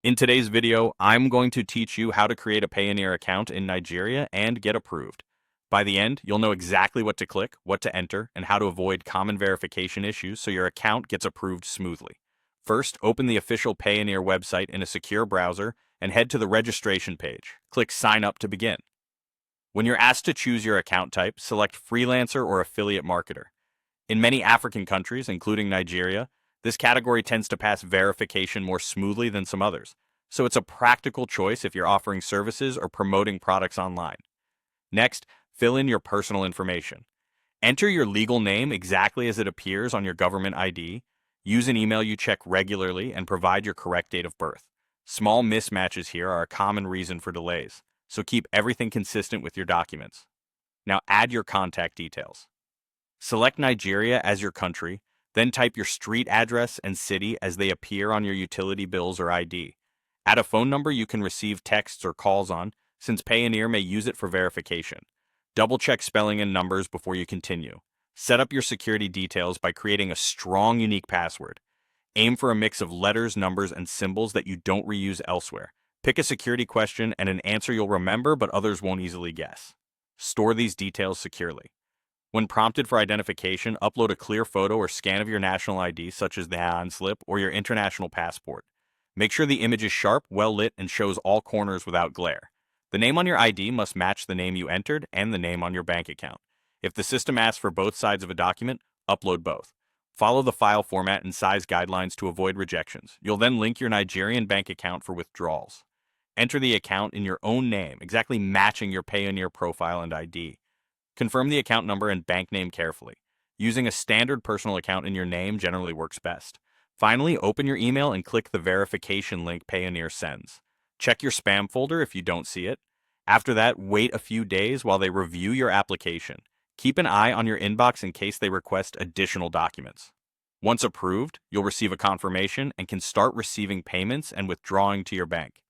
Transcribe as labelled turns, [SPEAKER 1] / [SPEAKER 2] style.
[SPEAKER 1] In today's video, I'm going to teach you how to create a Payoneer account in Nigeria and get approved. By the end, you'll know exactly what to click, what to enter, and how to avoid common verification issues so your account gets approved smoothly. First, open the official Payoneer website in a secure browser and head to the registration page. Click Sign Up to begin. When you're asked to choose your account type, select freelancer or affiliate marketer. In many African countries, including Nigeria, this category tends to pass verification more smoothly than some others, so it's a practical choice if you're offering services or promoting products online. Next, fill in your personal information. Enter your legal name exactly as it appears on your government ID, use an email you check regularly, and provide your correct date of birth. Small mismatches here are a common reason for delays, so keep everything consistent with your documents. Now add your contact details. Select Nigeria as your country, then type your street address and city as they appear on your utility bills or ID. Add a phone number you can receive texts or calls on, since Payoneer may use it for verification. Double-check spelling and numbers before you continue. Set up your security details by creating a strong, unique password. Aim for a mix of letters, numbers, and symbols that you don't reuse elsewhere. Pick a security question and an answer you'll remember but others won't easily guess. Store these details securely. When prompted for identification, upload a clear photo or scan of your national ID, such as the hand slip or your international passport. Make sure the image is sharp, well lit, and shows all corners without glare. The name on your ID must match the name you entered and the name on your bank account. If the system asks for both sides of a document, upload both. Follow the file format and size guidelines to avoid rejections. You'll then link your Nigerian bank account for withdrawals. Enter the account in your own name, exactly matching your Payoneer profile and ID. Confirm the account number and bank name carefully. Using a standard personal account in your name generally works best. Finally, open your email and click the verification link Payoneer sends. Check your spam folder if you don't see it. After that, wait a few days while they review your application. Keep an eye on your inbox in case they request additional documents. Once approved, you'll receive a confirmation and can start receiving payments and withdrawing to your bank.